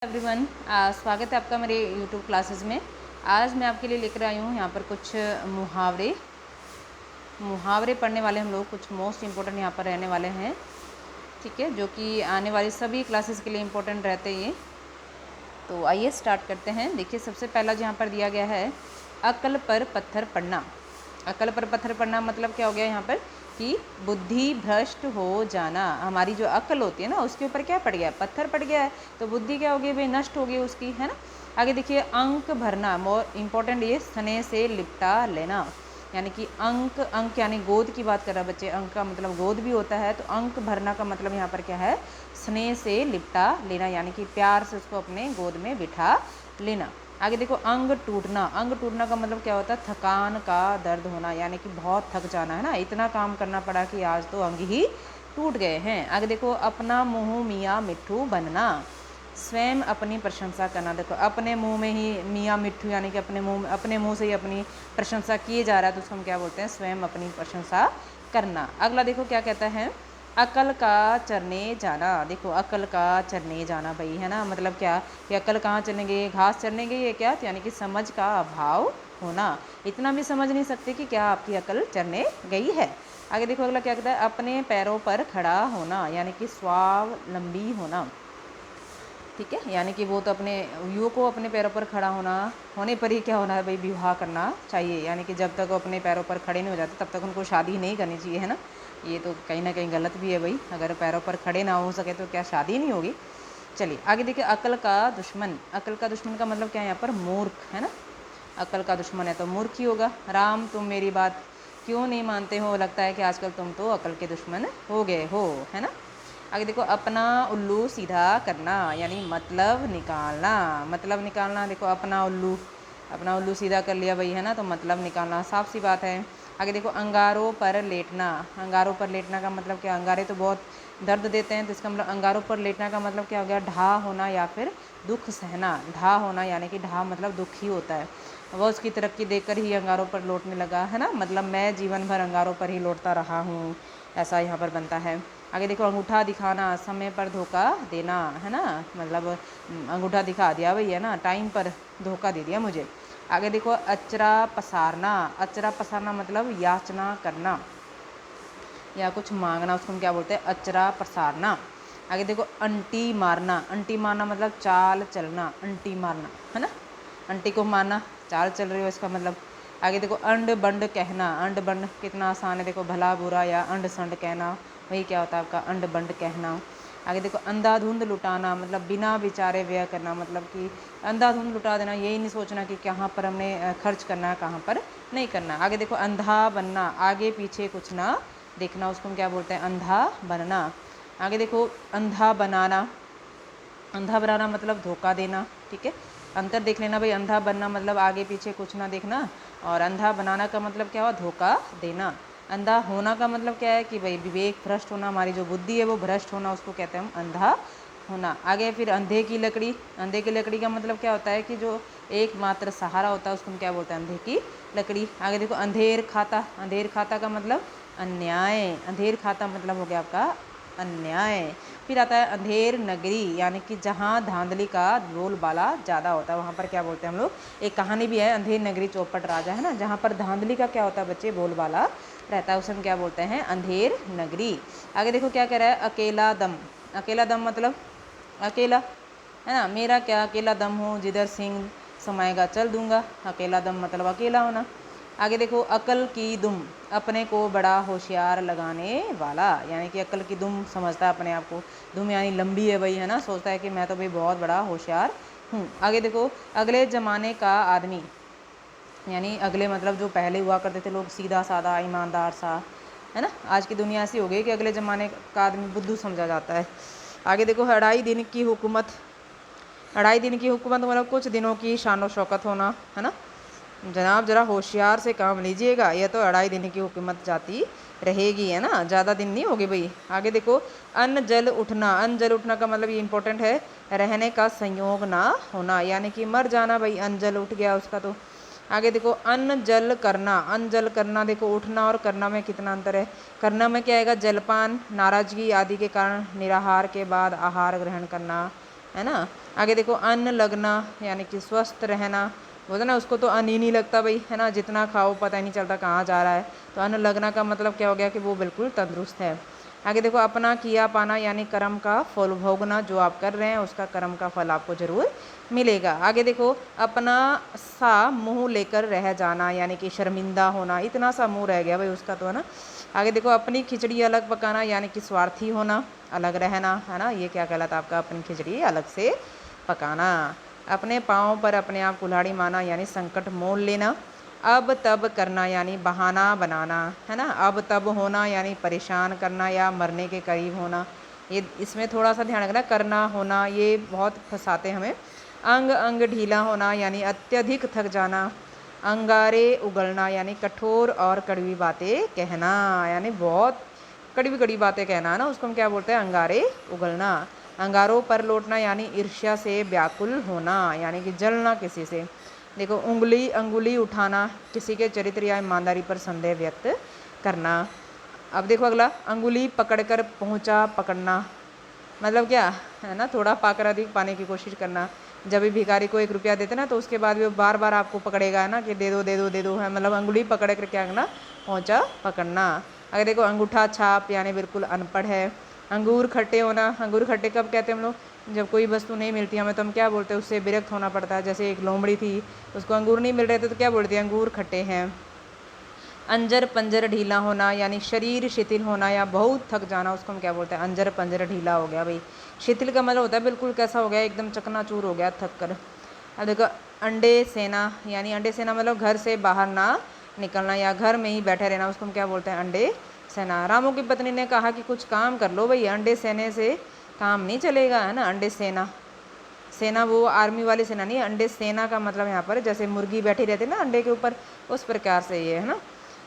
Everyone, स्वागत है आपका मेरे यूट्यूब क्लासेस में। आज मैं आपके लिए लेकर आई हूँ यहाँ पर कुछ मुहावरे पढ़ने वाले हम लोग। कुछ मोस्ट इम्पोर्टेंट यहाँ पर रहने वाले हैं, ठीक है, जो कि आने वाली सभी क्लासेस के लिए इम्पोर्टेंट रहते हैं ये। तो आइए स्टार्ट करते हैं। देखिए, सबसे पहला जहाँ पर दिया गया है, अक्ल पर पत्थर पड़ना। अक्ल पर पत्थर पड़ना मतलब क्या हो गया यहाँ पर कि बुद्धि भ्रष्ट हो जाना। हमारी जो अक्ल होती है ना, उसके ऊपर क्या पड़ गया, पत्थर पड़ गया है, तो बुद्धि क्या होगी भाई, नष्ट होगी उसकी, है ना। आगे देखिए, अंक भरना, मोर इम्पोर्टेंट ये, स्नेह से लिपटा लेना। यानी कि अंक यानी गोद की बात कर रहा है बच्चे। अंक का मतलब गोद भी होता है, तो अंक भरना का मतलब यहाँ पर क्या है, स्नेह से लिपटा लेना, यानी कि प्यार से उसको अपने गोद में बिठा लेना। आगे देखो, अंग टूटना। अंग टूटना का मतलब क्या होता है, थकान का दर्द होना, यानी कि बहुत थक जाना, है ना, इतना काम करना पड़ा कि आज तो अंग ही टूट गए हैं। आगे देखो, अपना मुंह मियाँ मिट्ठू बनना, स्वयं अपनी प्रशंसा करना। देखो, अपने मुंह में ही मियाँ मिट्ठू, यानी कि अपने मुंह से ही अपनी प्रशंसा किए जा रहा है, तो उसको हम क्या बोलते हैं, स्वयं अपनी प्रशंसा करना। अगला देखो क्या कहता है, अकल का चरने जाना। देखो, अकल का चरने जाना भाई, है ना, मतलब क्या कि अकल कहाँ चलेंगे, घास चरने गई है क्या, यानी कि समझ का अभाव होना। इतना भी समझ नहीं सकते कि क्या आपकी अकल चरने गई है। आगे देखो, अगला क्या कहता है, अपने पैरों पर खड़ा होना, यानी कि स्वावलंबी होना, ठीक है। यानी कि वो तो अपने युवक को अपने पैरों पर खड़ा होने पर ही क्या होना है भाई, विवाह करना चाहिए। यानी कि जब तक वो अपने पैरों पर खड़े नहीं हो जाते, तब तक उनको शादी नहीं करनी चाहिए, है ना। ये तो कहीं ना कहीं गलत भी है भाई, अगर पैरों पर खड़े ना हो सके तो क्या शादी नहीं होगी। चलिए आगे देखिए, अकल का दुश्मन। अकल का दुश्मन का मतलब क्या है यहाँ पर, मूर्ख, है ना। अकल का दुश्मन है तो मूर्ख ही होगा। राम, तुम मेरी बात क्यों नहीं मानते हो, लगता है कि आजकल तुम तो अकल के दुश्मन हो गए हो, है ना। आगे देखो, अपना उल्लू सीधा करना, यानी मतलब निकालना। मतलब निकालना, देखो, अपना उल्लू सीधा कर लिया भाई, है ना, तो मतलब निकालना, साफ सी बात है। आगे देखो, अंगारों पर लेटना। अंगारों पर लेटना का मतलब क्या, अंगारे तो बहुत दर्द देते हैं, तो इसका मतलब अंगारों पर लेटना का मतलब क्या हो गया, ढा होना या फिर दुख सहना। ढा होना यानी कि ढा मतलब दुख ही होता है। वह उसकी तरक्की देखकर ही अंगारों पर लौटने लगा, है ना, मतलब मैं जीवन भर अंगारों पर ही लौटता रहा हूँ, ऐसा यहाँ पर बनता है। आगे देखो, अंगूठा दिखाना, समय पर धोखा देना, है ना, मतलब अंगूठा दिखा दिया भाई, है ना, टाइम पर धोखा दे दिया मुझे। आगे देखो, अचरा पसारना। अचरा पसारना मतलब याचना करना या कुछ मांगना, उसको हम क्या बोलते हैं, अचरा पसारना। आगे देखो, अंटी मारना। अंटी मारना मतलब चाल चलना, अंटी मारना, है ना, अंटी को मारना, चाल चल रही हो, इसका मतलब। आगे देखो, अंड बंड कहना। अंड बंड कितना आसान है, देखो, भला बुरा या अंड संड कहना, वही क्या होता है आपका अंड बंड कहना। आगे देखो, अंधाधुंध लुटाना मतलब बिना विचारे व्यय करना, मतलब कि अंधाधुंध लुटा देना, यही नहीं सोचना कि कहाँ पर हमने खर्च करना है, कहाँ पर नहीं करना। आगे देखो, अंधा बनना, आगे पीछे कुछ ना देखना, उसको हम क्या बोलते हैं, अंधा बनना। आगे देखो, अंधा बनाना। अंधा बनाना मतलब धोखा देना, ठीक है, अंतर देख लेना भाई। अंधा बनना मतलब आगे पीछे कुछ ना देखना, और अंधा बनाना का मतलब क्या हुआ, धोखा देना। अंधा होना का मतलब क्या है कि भाई विवेक भ्रष्ट होना, हमारी जो बुद्धि है वो भ्रष्ट होना, उसको कहते हैं हम अंधा होना। आगे फिर अंधे की लकड़ी। अंधे की लकड़ी का मतलब क्या होता है कि जो एकमात्र सहारा होता है, उसको हम क्या बोलते हैं, अंधे की लकड़ी। आगे देखो, अंधेर खाता। अंधेर खाता का मतलब अन्याय। अंधेर खाता मतलब हो गया आपका अन्याय। फिर आता है अंधेर नगरी, यानी कि जहाँ धांधली का बोलबाला ज़्यादा होता है, वहाँ पर क्या बोलते हैं हम लोग, एक कहानी भी है, अंधेर नगरी चौपट राजा, है ना, जहाँ पर धांधली का क्या होता है बच्चे, बोलबाला रहता है, उसे हम क्या बोलते हैं, अंधेर नगरी। आगे देखो क्या कह रहा है, अकेला दम। अकेला दम मतलब अकेला, है ना, मेरा क्या अकेला दम हो, जिधर सिंह समाएगा चल दूंगा। अकेला दम मतलब अकेला होना। आगे देखो, अकल की दुम, अपने को बड़ा होशियार लगाने वाला, यानी कि अकल की दुम समझता है अपने आप को, दुम यानी लंबी है भाई, है ना, सोचता है कि मैं तो भाई बहुत बड़ा होशियार हूँ। आगे देखो, अगले ज़माने का आदमी, यानी अगले मतलब जो पहले हुआ करते थे लोग, सीधा साधा ईमानदार सा, है ना। आज की दुनिया ऐसी हो गई कि अगले ज़माने का आदमी बुद्धू समझा जाता है। आगे देखो, 2.5 दिन की हुकूमत। 2.5 दिन की हुकूमत मतलब कुछ दिनों की शान शौकत होना, है ना। जनाब जरा होशियार से काम लीजिएगा, यह तो 2.5 दिन की हुकूमत जाती रहेगी, है ना, ज़्यादा दिन नहीं होगी भाई। आगे देखो, अन्न जल उठना। अन्न जल उठना का मतलब ये इंपॉर्टेंट है, रहने का संयोग ना होना, यानी कि मर जाना भाई, अन्न जल उठ गया उसका तो। आगे देखो, अन्न जल करना। अन्न जल करना, देखो उठना और करना में कितना अंतर है। करना में क्या आएगा, जलपान, नाराजगी आदि के कारण निराहार के बाद आहार ग्रहण करना, है ना। आगे देखो अन्न लगना यानी कि स्वस्थ रहना, बोलते ना उसको तो अन्न ही नहीं लगता भाई, है ना, जितना खाओ पता ही नहीं चलता कहाँ जा रहा है। तो अन्न लगना का मतलब क्या हो गया कि वो बिल्कुल तंदुरुस्त है। आगे देखो अपना किया पाना यानी कर्म का फल भोगना, जो आप कर रहे हैं उसका कर्म का फल आपको जरूर मिलेगा। आगे देखो अपना सा मुंह लेकर रह जाना यानी कि शर्मिंदा होना, इतना सा मुंह रह गया भाई उसका तो, है ना। आगे देखो अपनी खिचड़ी अलग पकाना यानी कि स्वार्थी होना, अलग रहना, है ना, ये क्या कहलाता है आपका, अपनी खिचड़ी अलग से पकाना। अपने पाँव पर अपने आप कुल्हाड़ी मारना यानी संकट मोल लेना। अब तब करना यानी बहाना बनाना, है ना। अब तब होना यानी परेशान करना या मरने के करीब होना। ये इसमें थोड़ा सा ध्यान रखना, करना होना ये बहुत फंसाते हैं हमें। अंग अंग ढीला होना यानी अत्यधिक थक जाना। अंगारे उगलना यानी कठोर और कड़वी बातें कहना, यानी बहुत कड़वी कड़वी बातें कहना, ना उसको हम क्या बोलते हैं, अंगारे उगलना। अंगारों पर लौटना यानी ईर्ष्या से व्याकुल होना यानी कि जलना किसी से। देखो उंगली अंगुली उठाना, किसी के चरित्र या ईमानदारी पर संदेह व्यक्त करना। अब देखो अगला, अंगुली पकड़कर पहुंचा पकड़ना, मतलब क्या है ना, थोड़ा पाकर अधिक पाने की कोशिश करना। जब भी भिखारी को 1 रुपया देते ना तो उसके बाद भी वो बार बार आपको पकड़ेगा, है ना, कि दे दो दे दो दे दो, है मतलब अंगुली पकड़ कर क्या करना, पहुंचा पकड़ना। अगर देखो अंगूठा छाप यानी बिल्कुल अनपढ़ है। अंगूर खट्टे होना, अंगूर खट्टे कब कहते हैं हम लोग, जब कोई वस्तु नहीं मिलती हमें तो हम क्या बोलते हैं, उससे विरक्त होना पड़ता है। जैसे एक लोमड़ी थी, उसको अंगूर नहीं मिल रहे थे तो क्या बोलती है, अंगूर खट्टे हैं। अंजर पंजर ढीला होना यानी शरीर शिथिल होना या बहुत थक जाना, उसको हम क्या बोलते हैं, अंजर पंजर ढीला हो गया भाई। शिथिल का मतलब होता है बिल्कुल कैसा हो गया, एकदम चकनाचूर हो गया थक कर। अब देखो अंडे सेना यानी अंडे सेना मतलब घर से बाहर ना निकलना या घर में ही बैठे रहना, उसको हम क्या बोलते हैं, अंडे सेना। रामू की पत्नी ने कहा कि कुछ काम कर लो भाई, अंडे सेने से काम नहीं चलेगा, है ना। अंडे सेना, सेना वो आर्मी वाली सेना नहीं, अंडे सेना का मतलब यहाँ पर जैसे मुर्गी बैठी रहती है ना अंडे के ऊपर, उस प्रकार से ये, है ना।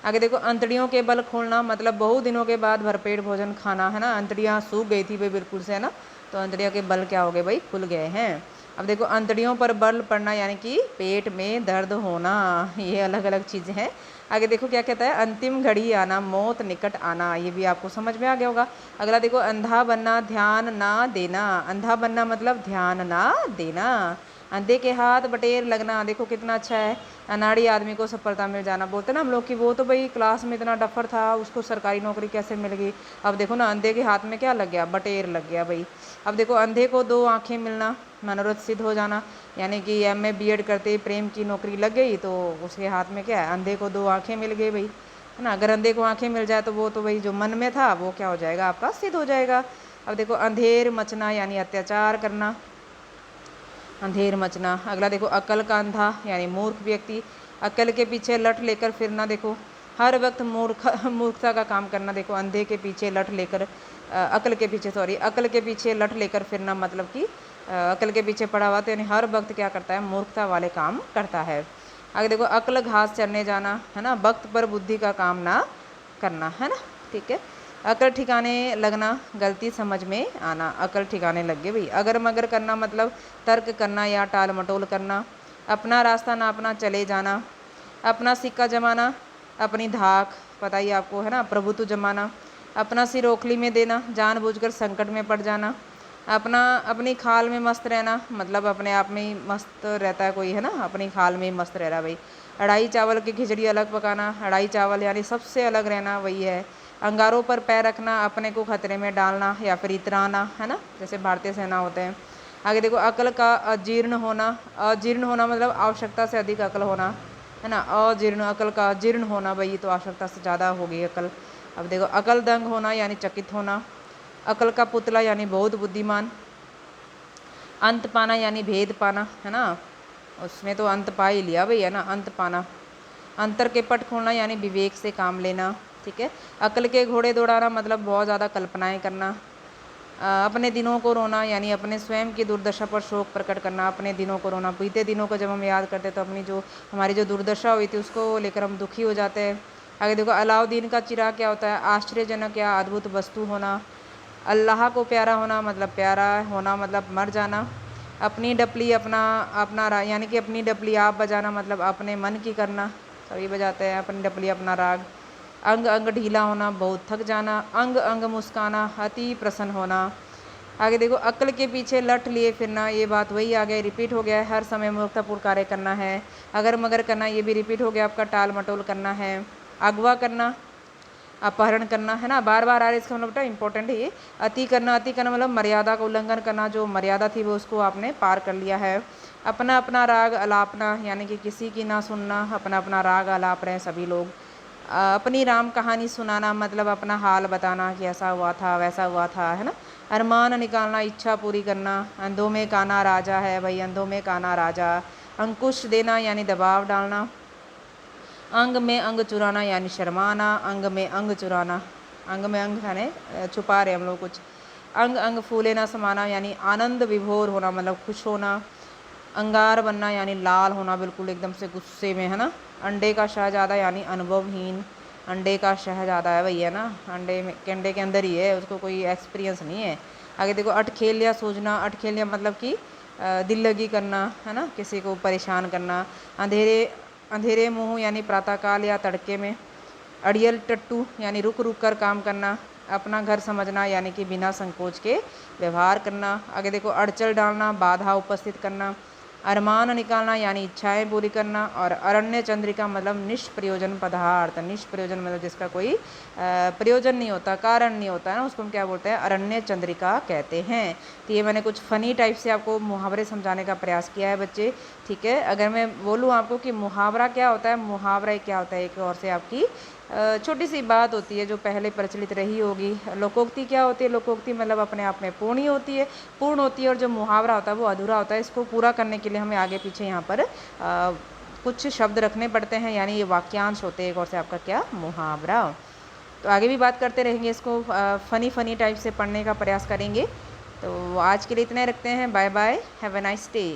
आगे देखो अंतड़ियों के बल खोलना, मतलब बहुत दिनों के बाद भरपेट भोजन खाना, है ना। अंतड़ियाँ सूख गई थी भाई बिल्कुल से, है ना, तो अंतड़ियों के बल क्या हो गए भाई, खुल गए हैं। अब देखो अंतड़ियों पर बल पड़ना यानी कि पेट में दर्द होना, ये अलग अलग चीज़ें हैं। आगे देखो क्या कहता है, अंतिम घड़ी आना, मौत निकट आना, ये भी आपको समझ में आ गया होगा। अगला देखो अंधा बनना, ध्यान ना देना। अंधा बनना मतलब ध्यान ना देना। अंधे के हाथ बटेर लगना, देखो कितना अच्छा है, अनाड़ी आदमी को सफलता मिल जाना। बोलते ना हम लोग कि वो तो भाई क्लास में इतना डफर था, उसको सरकारी नौकरी कैसे मिल गई। अब देखो ना अंधे के हाथ में क्या लग गया, बटेर लग गया भाई। अब देखो अंधे को 2 आंखें मिलना, मनोरथ सिद्ध हो जाना, यानी कि MA BEd करते ही प्रेम की नौकरी लग गई तो उसके हाथ में क्या है, अंधे को 2 आंखें मिल गई भाई, है ना। अगर अंधे को आंखें मिल जाए तो वो तो भाई जो मन में था वो क्या हो जाएगा, आपका सिद्ध हो जाएगा। अब देखो अंधेर मचना यानी अत्याचार करना, अंधेर मचना। अगला देखो अकल का अंधा यानी मूर्ख व्यक्ति, अकल के पीछे लठ लेकर फिरना, देखो हर वक्त मूर्खता का काम करना। देखो अंधे के पीछे लठ लेकर अकल के पीछे अकल के पीछे लठ लेकर फिरना, मतलब कि अकल के पीछे पड़ा हुआ तो यानी हर वक्त क्या करता है, मूर्खता वाले काम करता है। आगे देखो अकल घास चरने जाना, है ना, वक्त पर बुद्धि का काम ना करना, है ना, ठीक है। अकल ठिकाने लगना, गलती समझ में आना, अकल ठिकाने लग गई भाई। अगर मगर करना मतलब तर्क करना या टाल मटोल करना। अपना रास्ता नापना, चले जाना। अपना सिक्का जमाना, अपनी धाक, पता ही आपको, है ना, प्रभुत्व जमाना। अपना सिर ओखली में देना, जानबूझकर संकट में पड़ जाना। अपना अपनी खाल में मस्त रहना, मतलब अपने आप में ही मस्त रहता है कोई, है ना, अपनी खाल में ही मस्त रह रहा भाई। अढ़ाई चावल की खिचड़ी अलग पकाना, अढ़ाई चावल यानी सबसे अलग रहना, वही है। अंगारों पर पैर रखना, अपने को खतरे में डालना या फिर इतराना, है ना, जैसे भारतीय सेना होते हैं। आगे देखो अकल का अजीर्ण होना, अजीर्ण होना मतलब आवश्यकता से अधिक अकल होना, है ना। अजीर्ण, अकल का अजीर्ण होना भाई, तो आवश्यकता से ज़्यादा हो गई अकल। अब देखो अकल दंग होना यानी चकित होना। अकल का पुतला यानी बहुत बुद्धिमान। अंत पाना यानी भेद पाना, है ना, उसमें तो अंत पा ही लिया भाई, है ना, अंत पाना। अंतर के पट खोलना यानी विवेक से काम लेना, ठीक है। अकल के घोड़े दौड़ाना मतलब बहुत ज़्यादा कल्पनाएं करना। अपने दिनों को रोना यानी अपने स्वयं की दुर्दशा पर शोक प्रकट करना। अपने दिनों को रोना, बीते दिनों को जब हम याद करते हैं तो अपनी जो हमारी जो दुर्दशा हुई थी उसको लेकर हम दुखी हो जाते हैं। आगे देखो अलाउद्दीन का चिराग क्या होता है, आश्चर्यजनक या अद्भुत वस्तु होना। अल्लाह को प्यारा होना मतलब प्यारा होना मतलब मर जाना। अपनी डपली अपना अपना यानी कि अपनी डपली आप बजाना मतलब अपने मन की करना, सभी बजाते हैं अपनी डपली अपना राग। अंग अंग ढीला होना, बहुत थक जाना। अंग अंग मुस्काना, अति प्रसन्न होना। आगे देखो, अक्ल के पीछे लठ लिए फिरना, ये बात वही आ गया, रिपीट हो गया है। हर समय मूर्खतापूर्ण कार्य करना है। अगर मगर करना, ये भी रिपीट हो गया आपका। टाल मटोल करना है। अगवा करना, अपहरण करना, है ना, बार बार आ रहा है। इसका मतलब बेटा इंपॉर्टेंट है ये। अति करना, अति करना मतलब मर्यादा का उल्लंघन करना, जो मर्यादा थी वो उसको आपने पार कर लिया है। अपना अपना राग अलापना, यानी कि किसी की ना सुनना, अपना अपना राग अलाप रहे हैं सभी लोग। अपनी राम कहानी सुनाना मतलब अपना हाल बताना कि ऐसा हुआ था वैसा हुआ था, है ना। अरमान निकालना, इच्छा पूरी करना। अंधों में काना राजा है भाई, अंधों में काना राजा। अंकुश देना यानी दबाव डालना। अंग में अंग चुराना यानी शर्माना। अंग में अंग चुराना, अंग में अंग यानी छुपा रहे हम लोग कुछ। अंग अंग फूले ना समाना यानी आनंद विभोर होना, मतलब खुश होना। अंगार बनना यानी लाल होना, बिल्कुल एकदम से गुस्से में, है ना। अंडे का शहजादा यानी अनुभवहीन। अंडे का शहजादा है भैया ना, अंडे के अंदर ही है, उसको कोई एक्सपीरियंस नहीं है। आगे देखो, अटखेलिया सूझना। अटखेलिया मतलब कि दिल लगी करना, है ना, किसी को परेशान करना। अंधेरे अंधेरे मुँह यानी प्रातःकाल या तड़के में। अड़ियल टट्टू यानी रुक रुक कर काम करना। अपना घर समझना यानी कि बिना संकोच के व्यवहार करना। आगे देखो, अड़चल डालना, बाधा उपस्थित करना। अरमान निकालना यानी इच्छाएं पूरी करना। और अरण्य चंद्रिका मतलब निष्प्रयोजन पदार्थ। निष्प्रयोजन मतलब जिसका कोई प्रयोजन नहीं होता, कारण नहीं होता है ना, उसको हम क्या बोलते हैं, अरण्य चंद्रिका कहते हैं। तो ये मैंने कुछ फ़नी टाइप से आपको मुहावरे समझाने का प्रयास किया है बच्चे, ठीक है। अगर मैं बोलूँ आपको कि मुहावरा क्या होता है, मुहावरा क्या होता है, एक और से आपकी छोटी सी बात होती है जो पहले प्रचलित रही होगी। लोकोक्ति क्या होती है, लोकोक्ति मतलब अपने आप में पूर्ण होती है, पूर्ण होती है। और जो मुहावरा होता है वो अधूरा होता है। इसको पूरा करने के लिए हमें आगे पीछे यहाँ पर कुछ शब्द रखने पड़ते हैं, यानी ये वाक्यांश होते हैं। एक और से आपका क्या, मुहावरा। तो आगे भी बात करते रहेंगे, इसको फ़नी टाइप से पढ़ने का प्रयास करेंगे। तो आज के लिए इतना ही रखते हैं। Bye bye, have a nice day.